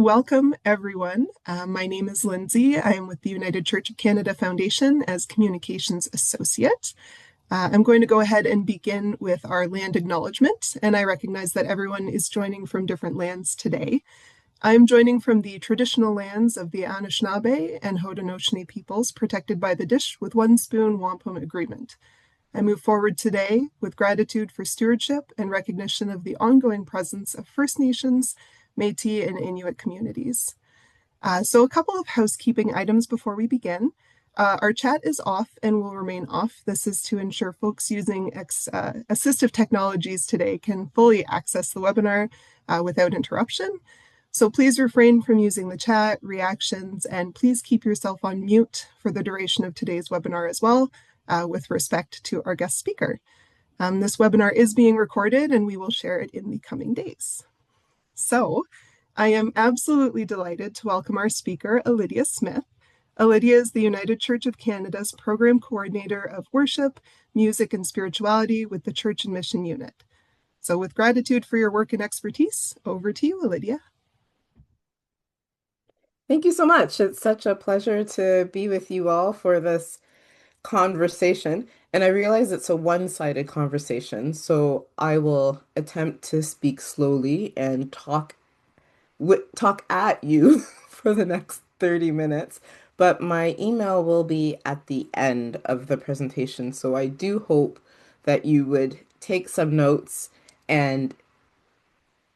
Welcome, everyone. My name is Lindsay. I am with the United Church of Canada Foundation as Communications Associate. I'm going to go ahead and begin with our land acknowledgement, and I recognize that everyone is joining from different lands today. I'm joining from the traditional lands of the Anishinaabe and Haudenosaunee peoples protected by the Dish with One Spoon Wampum Agreement. I move forward today with gratitude for stewardship and recognition of the ongoing presence of First Nations, Métis, and Inuit communities. So a couple of housekeeping items before we begin. Our chat is off and will remain off. This is to ensure folks using assistive technologies today can fully access the webinar without interruption. So please refrain from using the chat, reactions, and please keep yourself on mute for the duration of today's webinar as well, with respect to our guest speaker. This webinar is being recorded and we will share it in the coming days. So I am absolutely delighted to welcome our speaker, Alydia Smith. Alydia is the United Church of Canada's Program Coordinator of Worship, Music, and Spirituality with the Church and Mission Unit. So with gratitude for your work and expertise, over to you, Alydia. Thank you so much. It's such a pleasure to be with you all for this conversation. And I realize it's a one-sided conversation, so I will attempt to speak slowly and talk at you for the next 30 minutes. But my email will be at the end of the presentation, so I do hope that you would take some notes and,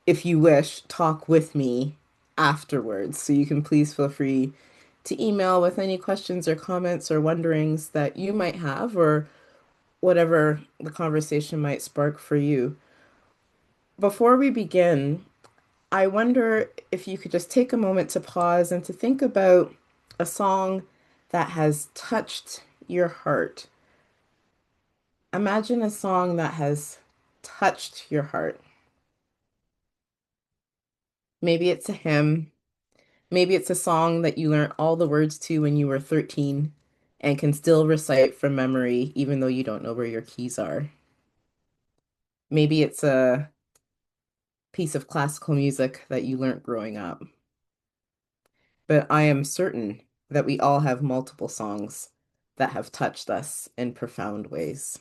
if you wish, talk with me afterwards. So you can please feel free to email with any questions or comments or wonderings that you might have, or whatever the conversation might spark for you. Before we begin, I wonder if you could just take a moment to pause and to think about a song that has touched your heart. Imagine a song that has touched your heart. Maybe it's a hymn. Maybe it's a song that you learned all the words to when you were 13 and can still recite from memory, even though you don't know where your keys are. Maybe it's a piece of classical music that you learned growing up. But I am certain that we all have multiple songs that have touched us in profound ways.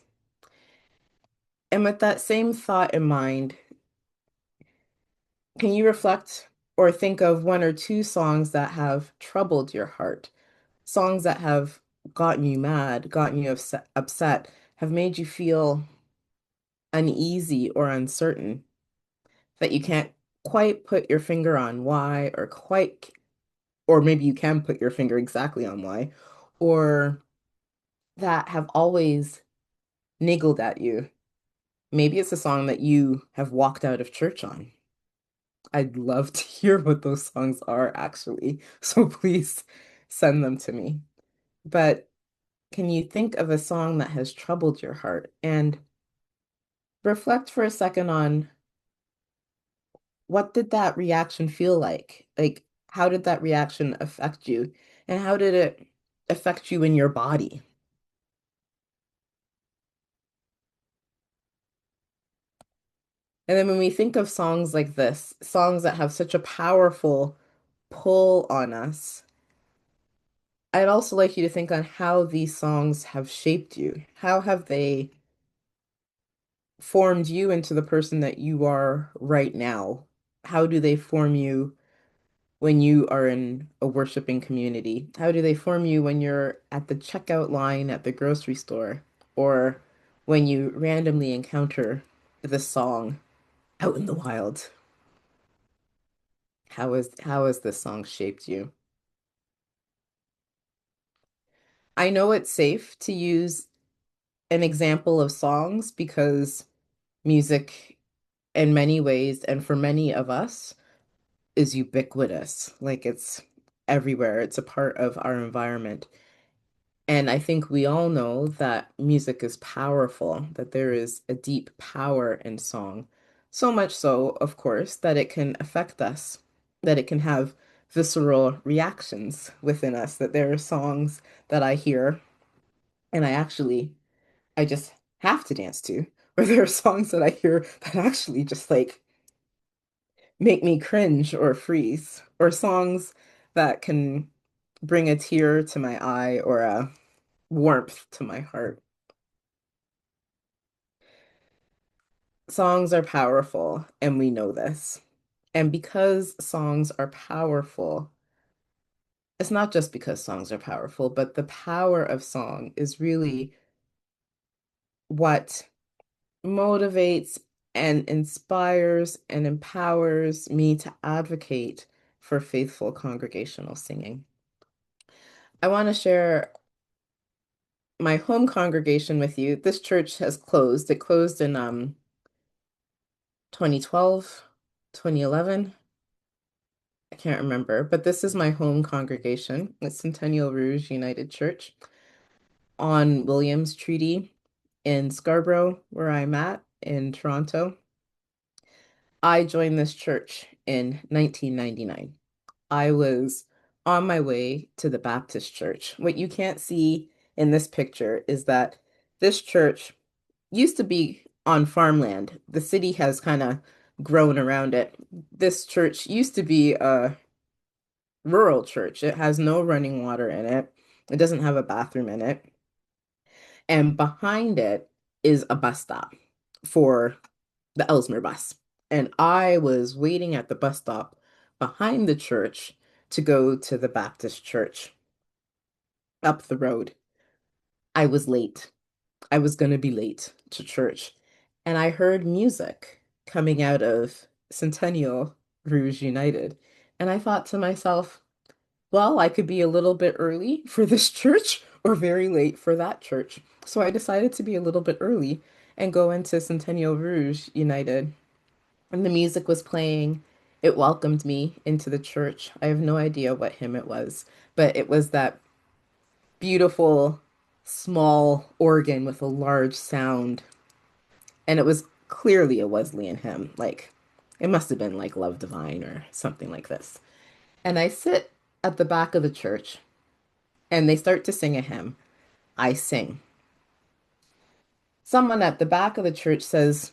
And with that same thought in mind, can you reflect or think of one or two songs that have troubled your heart? Songs that have gotten you mad, gotten you upset, have made you feel uneasy or uncertain, that you can't quite put your finger on why, or maybe you can put your finger exactly on why, or that have always niggled at you. Maybe it's a song that you have walked out of church on. I'd love to hear what those songs are, actually. So please send them to me. But can you think of a song that has troubled your heart and reflect for a second on what did that reaction feel like? Like, how did that reaction affect you? And how did it affect you in your body? And then when we think of songs like this, songs that have such a powerful pull on us, I'd also like you to think on how these songs have shaped you. How have they formed you into the person that you are right now? How do they form you when you are in a worshiping community? How do they form you when you're at the checkout line at the grocery store, or when you randomly encounter this song out in the wild? How has this song shaped you? I know it's safe to use an example of songs because music, in many ways, and for many of us, is ubiquitous. Like, it's everywhere. It's a part of our environment. And I think we all know that music is powerful, that there is a deep power in song. So much so, of course, that it can affect us, that it can have visceral reactions within us, that there are songs that I hear and I just have to dance to, or there are songs that I hear that actually just like make me cringe or freeze, or songs that can bring a tear to my eye or a warmth to my heart. Songs are powerful, and we know this. And because songs are powerful, it's not just because songs are powerful, but the power of song is really what motivates and inspires and empowers me to advocate for faithful congregational singing. I want to share my home congregation with you. This church has closed. It closed in 2012, 2011. I can't remember, but this is my home congregation. It's Centennial Rouge United Church on Williams Treaty in Scarborough, where I'm at in Toronto. I joined this church in 1999. I was on my way to the Baptist church. What you can't see in this picture is that this church used to be on farmland. The city has kind of grown around it. This church used to be a rural church. It has no running water in it. It doesn't have a bathroom in it. And behind it is a bus stop for the Ellesmere bus. And I was waiting at the bus stop behind the church to go to the Baptist church up the road. I was late. I was going to be late to church. And I heard music coming out of Centennial Rouge United. And I thought to myself, well, I could be a little bit early for this church or very late for that church. So I decided to be a little bit early and go into Centennial Rouge United. And the music was playing. It welcomed me into the church. I have no idea what hymn it was, but it was that beautiful small organ with a large sound. And it was clearly a Wesleyan hymn. Like it must have been like Love Divine or something like this. And I sit at the back of the church and they start to sing a hymn. I sing. Someone at the back of the church says,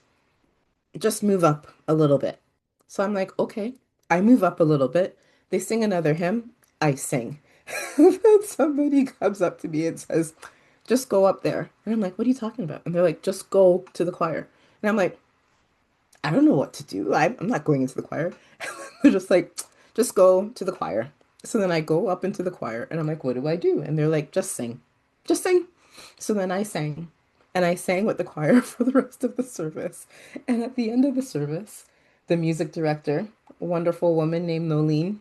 just move up a little bit. So I'm like, okay. I move up a little bit. They sing another hymn. I sing. Then somebody comes up to me and says, just go up there. And I'm like, what are you talking about? And they're like, just go to the choir. And I'm like, I don't know what to do. I'm not going into the choir. They're just like, just go to the choir. So then I go up into the choir and I'm like, what do I do? And they're like, just sing. Just sing. So then I sang. And I sang with the choir for the rest of the service. And at the end of the service, the music director, a wonderful woman named Nolene,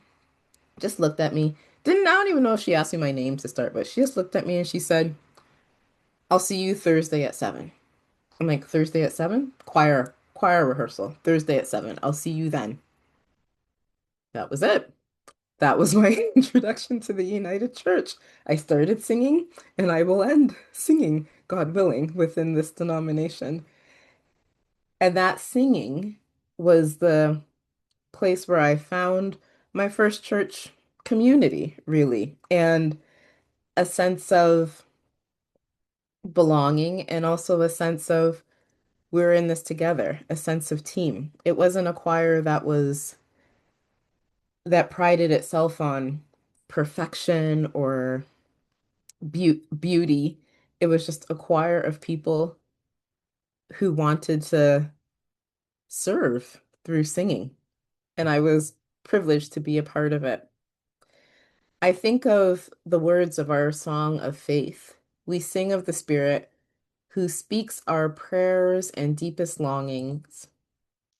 just looked at me. I don't even know if she asked me my name to start, but she just looked at me and she said, I'll see you Thursday at 7. I'm like, Thursday at 7? Choir rehearsal, Thursday at 7. I'll see you then. That was it. That was my introduction to the United Church. I started singing and I will end singing, God willing, within this denomination. And that singing was the place where I found my first church community, really, and a sense of belonging and also a sense of we're in this together, a sense of team. It wasn't a choir that prided itself on perfection or beauty. It was just a choir of people who wanted to serve through singing, and I was privileged to be a part of it. I think of the words of our song of faith. We sing of the Spirit who speaks our prayers and deepest longings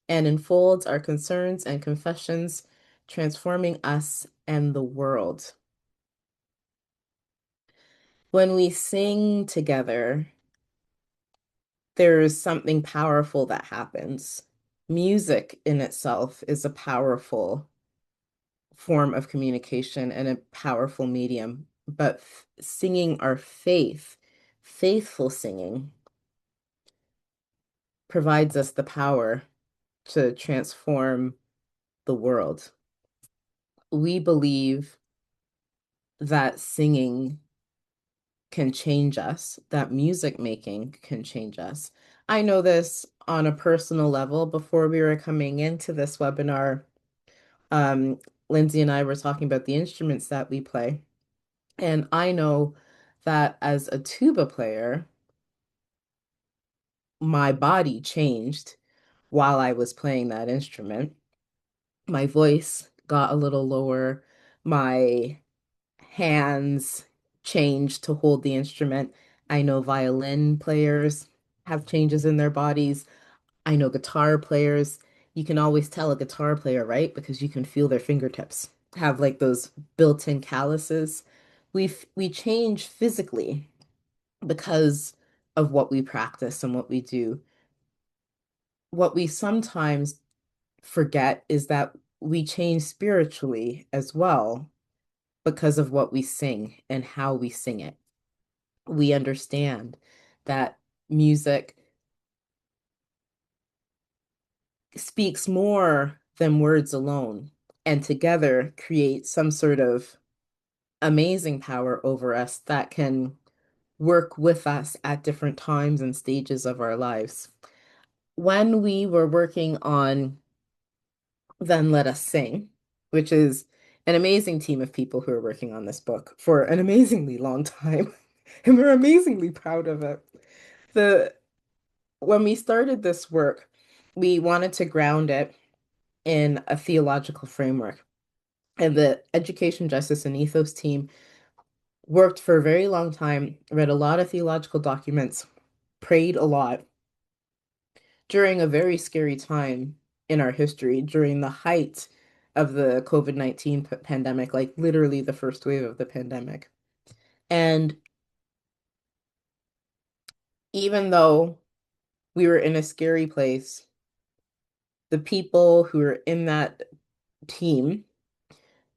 and enfolds our concerns and confessions, transforming us and the world. When we sing together, there is something powerful that happens. Music in itself is a powerful form of communication and a powerful medium, but singing our faith, faithful singing, provides us the power to transform the world. We believe that singing can change us, that music making can change us. I know this on a personal level. Before we were coming into this webinar, Um, Lindsay and I were talking about the instruments that we play, and I know that as a tuba player, my body changed while I was playing that instrument. My voice got a little lower, my hands changed to hold the instrument. I know violin players have changes in their bodies. I know guitar players, you can always tell a guitar player, right? Because you can feel their fingertips have like those built-in calluses. We change physically because of what we practice and what we do. What we sometimes forget is that we change spiritually as well because of what we sing and how we sing it. We understand that music speaks more than words alone, and together create some sort of amazing power over us that can work with us at different times and stages of our lives. When we were working on Then Let Us Sing, which is an amazing team of people who are working on this book for an amazingly long time, and we're amazingly proud of it. The When we started this work, we wanted to ground it in a theological framework. And the Education, Justice, and Ethos team worked for a very long time, read a lot of theological documents, prayed a lot during a very scary time in our history, during the height of the COVID-19 pandemic, like literally the first wave of the pandemic. And even though we were in a scary place, the people who were in that team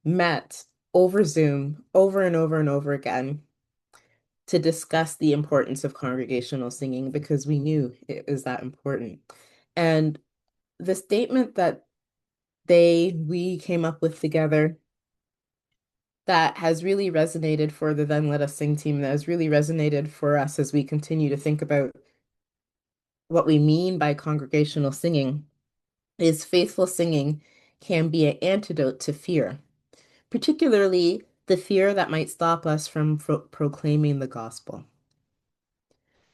met over Zoom over and over and over again to discuss the importance of congregational singing because we knew it was that important. And the statement that we came up with together that has really resonated for the Then Let Us Sing team, that has really resonated for us as we continue to think about what we mean by congregational singing is faithful singing can be an antidote to fear, particularly the fear that might stop us from proclaiming the gospel.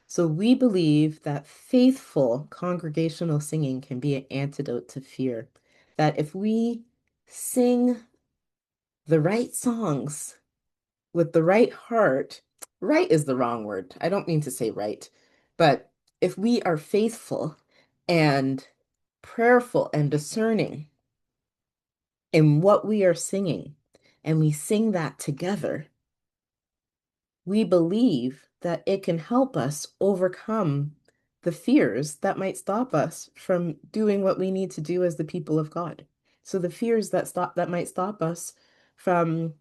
So we believe that faithful congregational singing can be an antidote to fear. That if we sing the right songs with the right heart, right is the wrong word. I don't mean to say right, but if we are faithful and prayerful and discerning in what we are singing, and we sing that together, we believe that it can help us overcome the fears that might stop us from doing what we need to do as the people of God. So the fears that might stop us from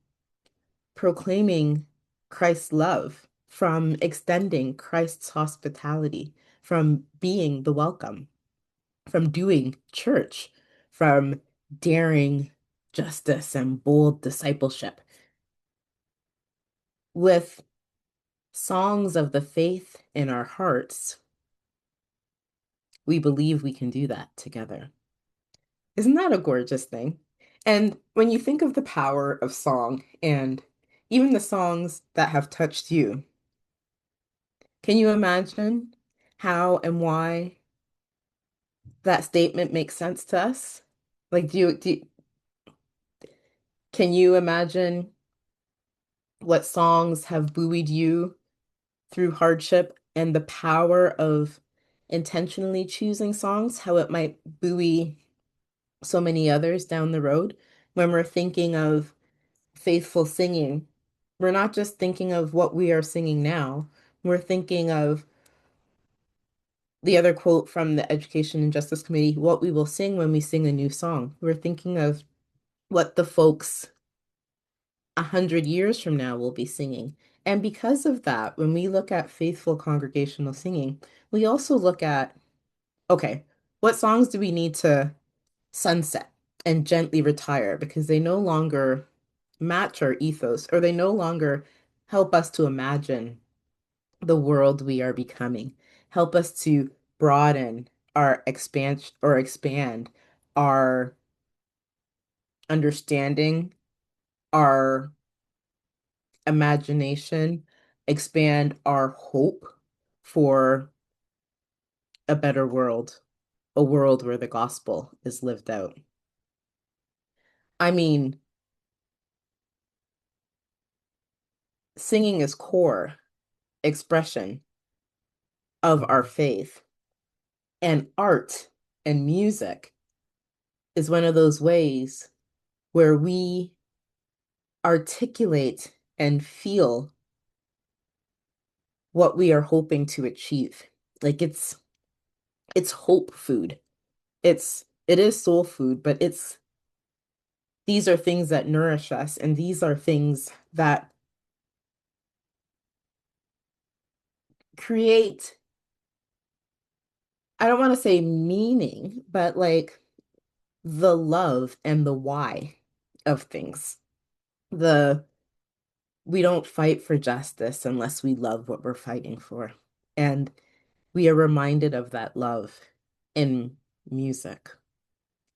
proclaiming Christ's love, from extending Christ's hospitality, from being the welcome, from doing church, from daring justice and bold discipleship. With songs of the faith in our hearts, we believe we can do that together. Isn't that a gorgeous thing? And when you think of the power of song and even the songs that have touched you, can you imagine how and why that statement makes sense to us? Like, can you imagine what songs have buoyed you through hardship and the power of intentionally choosing songs, how it might buoy so many others down the road? When we're thinking of faithful singing, we're not just thinking of what we are singing now, we're thinking of the other quote from the Education and Justice Committee, what we will sing when we sing a new song. We're thinking of what the folks 100 years from now will be singing. And because of that, when we look at faithful congregational singing, we also look at, okay, what songs do we need to sunset and gently retire because they no longer match our ethos or they no longer help us to imagine the world we are becoming, help us to broaden our expansion or expand our understanding, our imagination, expand our hope for a better world, a world where the gospel is lived out. I mean, singing is core expression of our faith, and art and music is one of those ways where we articulate and feel what we are hoping to achieve. Like it's hope food. It is soul food, but it's these are things that nourish us, and these are things that create, I don't want to say meaning, but like the love and the why of things. The We don't fight for justice unless we love what we're fighting for. And we are reminded of that love in music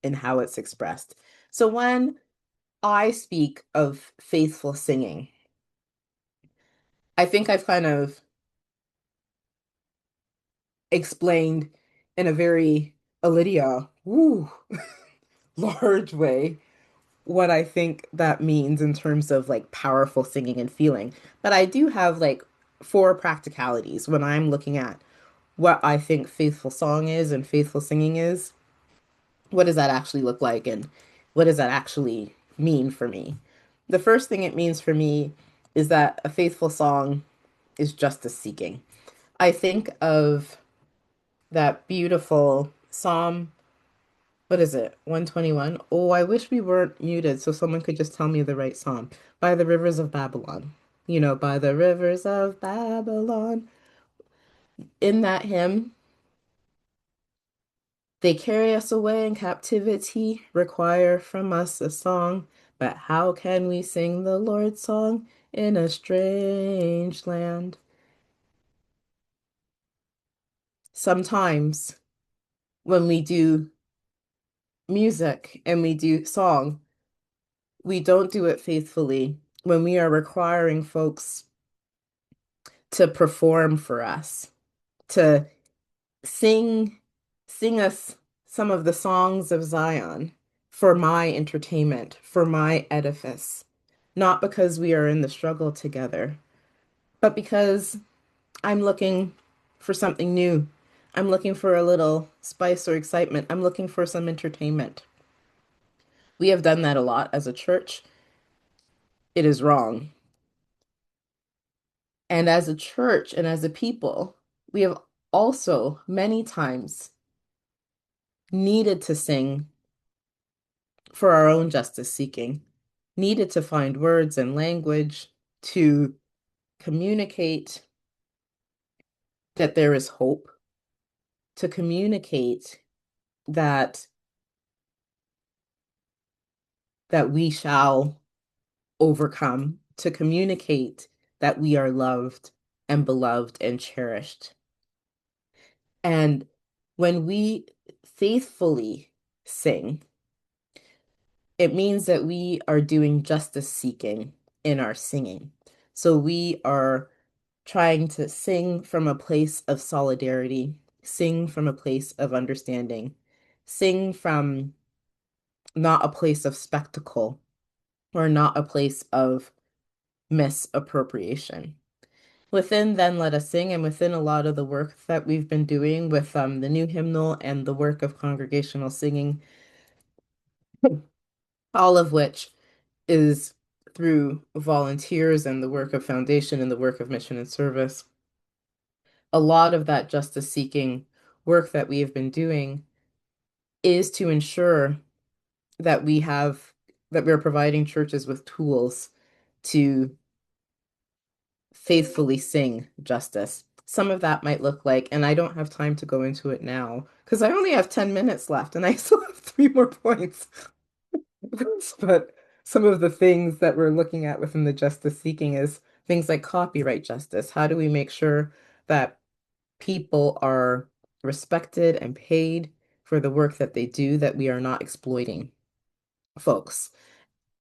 and how it's expressed. So when I speak of faithful singing, I think I've kind of explained in a very Alydia, woo, large way what I think that means in terms of like powerful singing and feeling. But I do have like four practicalities when I'm looking at what I think faithful song is and faithful singing is. What does that actually look like and what does that actually mean for me? The first thing it means for me is that a faithful song is justice seeking. I think of that beautiful Psalm, what is it? 121. Oh, I wish we weren't muted so someone could just tell me the right psalm. By the rivers of Babylon. By the rivers of Babylon. In that hymn, they carry us away in captivity, require from us a song. But how can we sing the Lord's song in a strange land? Sometimes when we do music and we do song, we don't do it faithfully when we are requiring folks to perform for us, to sing sing us some of the songs of Zion for my entertainment, for my edifice, not because we are in the struggle together, but because I'm looking for something new. I'm looking for a little spice or excitement. I'm looking for some entertainment. We have done that a lot as a church. It is wrong. And as a church and as a people, we have also many times needed to sing for our own justice seeking, needed to find words and language to communicate that there is hope, to communicate that we shall overcome, to communicate that we are loved and beloved and cherished. And when we faithfully sing, it means that we are doing justice seeking in our singing. So we are trying to sing from a place of solidarity, sing from a place of understanding, sing from not a place of spectacle or not a place of misappropriation. Within Then Let Us Sing, and within a lot of the work that we've been doing with the new hymnal and the work of congregational singing, all of which is through volunteers and the work of foundation and the work of mission and service. A lot of that justice seeking work that we have been doing is to ensure that we're providing churches with tools to faithfully sing justice. Some of that might look like, and I don't have time to go into it now because I only have 10 minutes left and I still have three more points. But some of the things that we're looking at within the justice seeking is things like copyright justice. How do we make sure that people are respected and paid for the work that they do, that we are not exploiting? folks.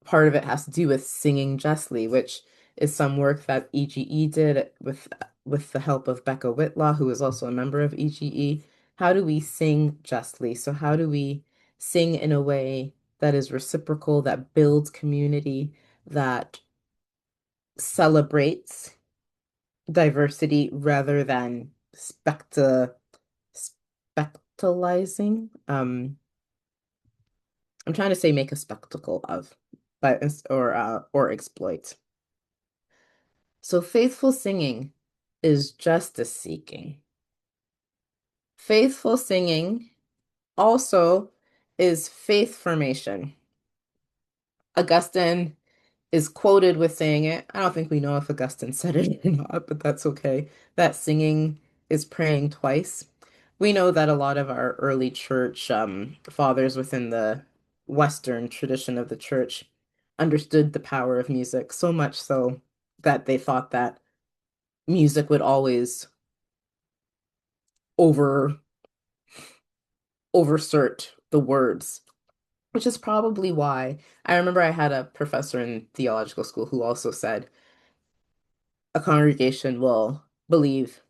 Part of it has to do with singing justly, which is some work that EGE did with the help of Becca Whitlaw, who is also a member of EGE. How do we sing justly? So how do we sing in a way that is reciprocal, that builds community, that celebrates diversity rather than spectalizing? I'm trying to say make a spectacle of, but or exploit. So faithful singing is justice seeking. Faithful singing also is faith formation. Augustine is quoted with saying it. I don't think we know if Augustine said it or not, but that's okay. That singing is praying twice. We know that a lot of our early church fathers within the Western tradition of the church understood the power of music, so much so that they thought that music would always over oversert the words, which is probably why I remember I had a professor in theological school who also said a congregation will believe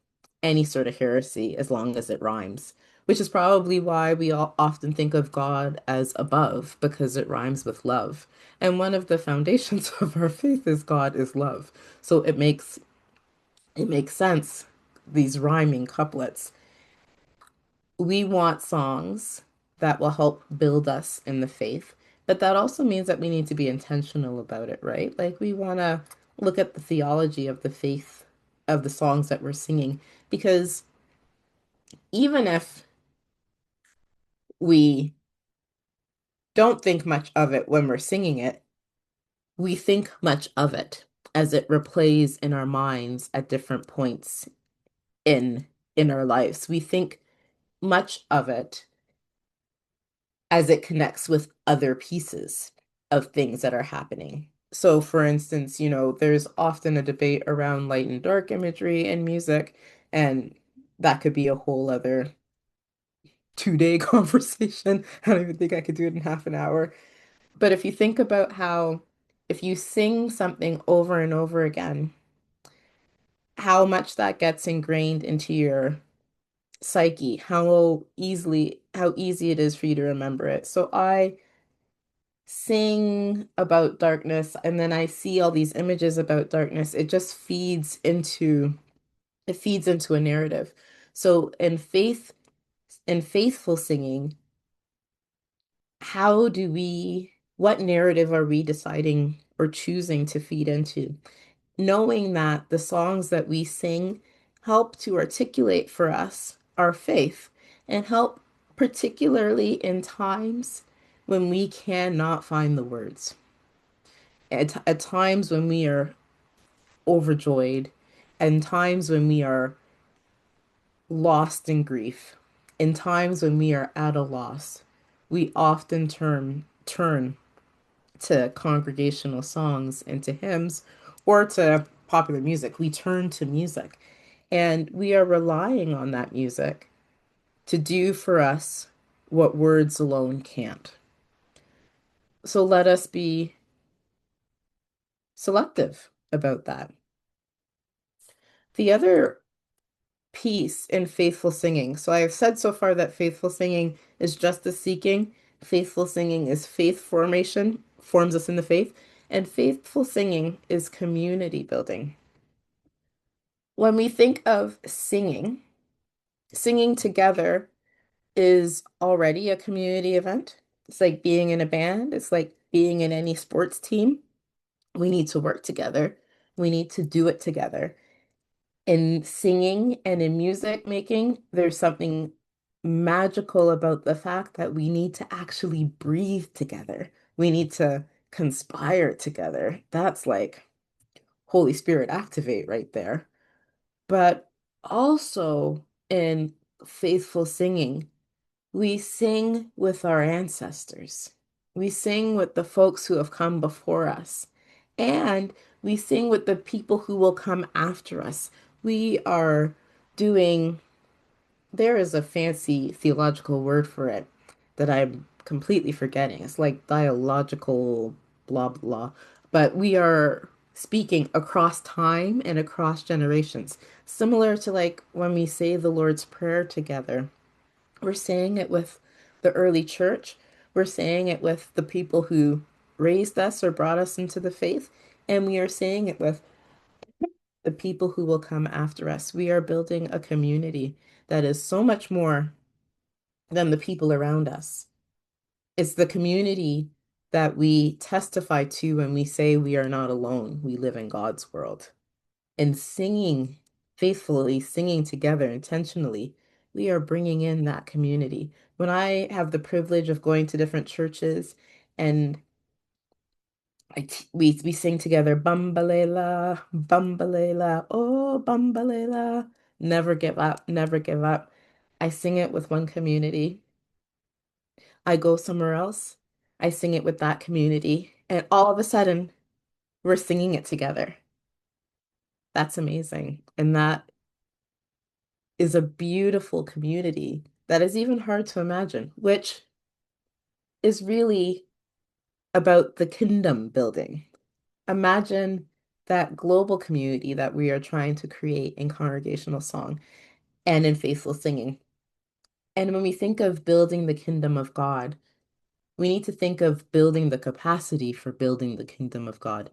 any sort of heresy as long as it rhymes, which is probably why we all often think of God as above, because it rhymes with love. And one of the foundations of our faith is God is love. So it makes sense, these rhyming couplets. We want songs that will help build us in the faith, but that also means that we need to be intentional about it, right? Like we want to look at the theology of the faith of the songs that we're singing, because even if we don't think much of it when we're singing it, we think much of it as it replays in our minds at different points in in our lives. We think much of it as it connects with other pieces of things that are happening. So, for instance, there's often a debate around light and dark imagery in music, and that could be a whole other 2-day conversation. I don't even think I could do it in half an hour. But if you think about how, if you sing something over and over again, how much that gets ingrained into your psyche, how easy it is for you to remember it. So I sing about darkness and then I see all these images about darkness, it feeds into a narrative. So in faithful singing, what narrative are we deciding or choosing to feed into? Knowing that the songs that we sing help to articulate for us our faith and help particularly in times when we cannot find the words. At times when we are overjoyed, and times when we are lost in grief, in times when we are at a loss, we often turn to congregational songs and to hymns or to popular music. We turn to music and we are relying on that music to do for us what words alone can't. So let us be selective about that. The other piece in faithful singing. So I have said so far that faithful singing is justice seeking. Faithful singing is faith formation, forms us in the faith. And faithful singing is community building. When we think of singing, singing together is already a community event. It's like being in a band, it's like being in any sports team. We need to work together, we need to do it together. In singing and in music making, there's something magical about the fact that we need to actually breathe together. We need to conspire together. That's like Holy Spirit activate right there. But also in faithful singing, we sing with our ancestors. We sing with the folks who have come before us. And we sing with the people who will come after us. We are doing, there is a fancy theological word for it that I'm completely forgetting. It's like dialogical blah blah. But we are speaking across time and across generations. Similar to like when we say the Lord's Prayer together. We're saying it with the early church. We're saying it with the people who raised us or brought us into the faith. And we are saying it with the people who will come after us. We are building a community that is so much more than the people around us. It's the community that we testify to when we say we are not alone. We live in God's world. And singing faithfully, singing together intentionally, we are bringing in that community. When I have the privilege of going to different churches and we sing together, Bambalela, Bambalela, oh Bambalela, never give up, never give up. I sing it with one community. I go somewhere else, I sing it with that community, and all of a sudden, we're singing it together. That's amazing. And that is a beautiful community that is even hard to imagine, which is really about the kingdom building. Imagine that global community that we are trying to create in congregational song and in faithful singing. And when we think of building the kingdom of God, we need to think of building the capacity for building the kingdom of God.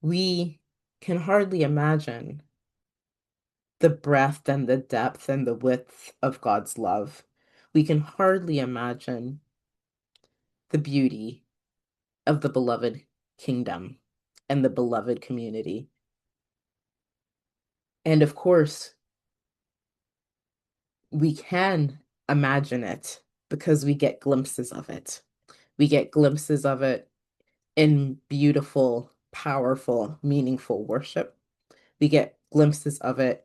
We can hardly imagine the breadth and the depth and the width of God's love. We can hardly imagine the beauty of the beloved kingdom and the beloved community. And of course, we can imagine it because we get glimpses of it. We get glimpses of it in beautiful, powerful, meaningful worship. We get glimpses of it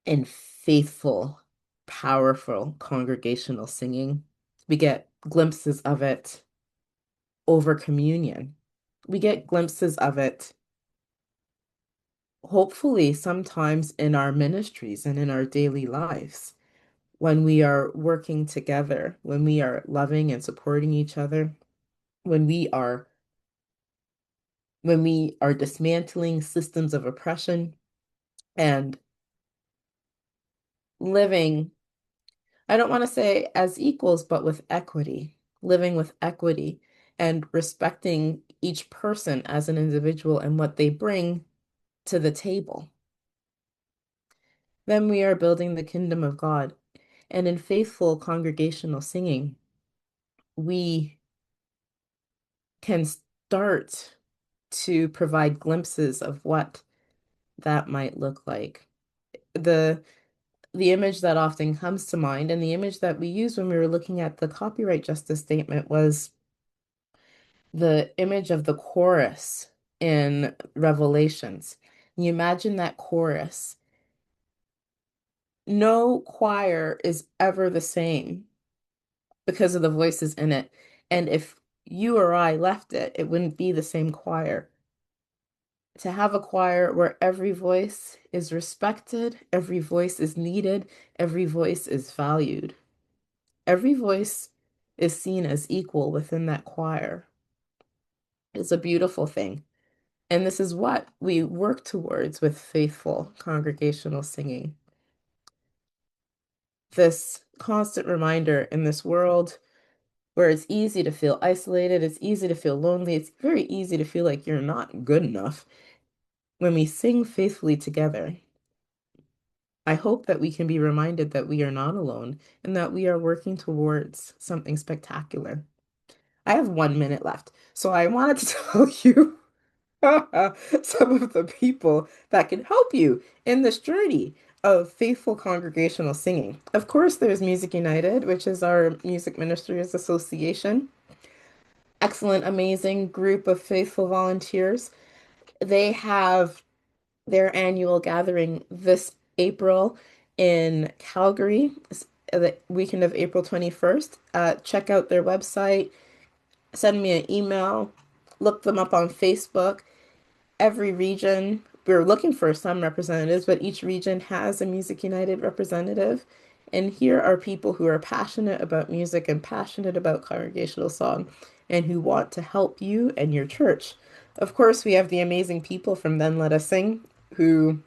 in faithful, powerful congregational singing. We get glimpses of it over communion. We get glimpses of it, hopefully, sometimes in our ministries and in our daily lives when we are working together, when we are loving and supporting each other, when we are dismantling systems of oppression and living, I don't want to say as equals, but with equity, living with equity and respecting each person as an individual and what they bring to the table. Then we are building the kingdom of God. And in faithful congregational singing, we can start to provide glimpses of what that might look like. The the image that often comes to mind and the image that we used when we were looking at the copyright justice statement was the image of the chorus in Revelations. You imagine that chorus. No choir is ever the same because of the voices in it. And if you or I left it, it wouldn't be the same choir. To have a choir where every voice is respected, every voice is needed, every voice is valued, every voice is seen as equal within that choir. It's a beautiful thing. And this is what we work towards with faithful congregational singing. This constant reminder in this world where it's easy to feel isolated, it's easy to feel lonely, it's very easy to feel like you're not good enough. When we sing faithfully together, I hope that we can be reminded that we are not alone and that we are working towards something spectacular. I have 1 minute left, so I wanted to tell you some of the people that can help you in this journey of faithful congregational singing. Of course, there's Music United, which is our music ministers association. Excellent, amazing group of faithful volunteers. They have their annual gathering this April in Calgary, the weekend of April 21st. Check out their website, send me an email, look them up on Facebook. Every region, we're looking for some representatives, but each region has a Music United representative. And here are people who are passionate about music and passionate about congregational song and who want to help you and your church. Of course, we have the amazing people from Then Let Us Sing who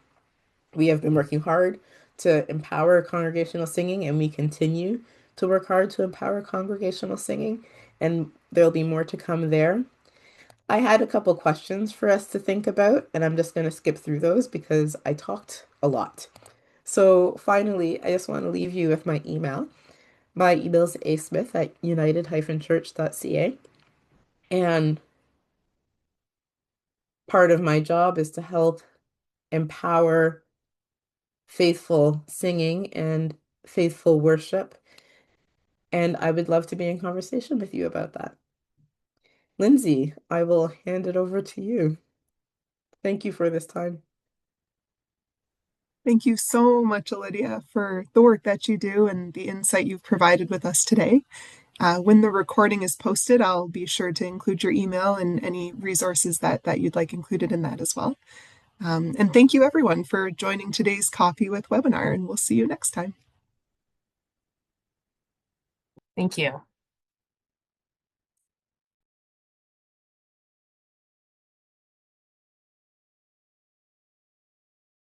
we have been working hard to empower congregational singing, and we continue to work hard to empower congregational singing, and there'll be more to come there. I had a couple questions for us to think about, and I'm just going to skip through those because I talked a lot. So finally, I just want to leave you with my email. My email is asmith@united-church.ca, and part of my job is to help empower faithful singing and faithful worship. And I would love to be in conversation with you about that. Lindsay, I will hand it over to you. Thank you for this time. Thank you so much, Alydia, for the work that you do and the insight you've provided with us today. When the recording is posted, I'll be sure to include your email and any resources that you'd like included in that as well. And thank you, everyone, for joining today's Coffee with webinar, and we'll see you next time. Thank you.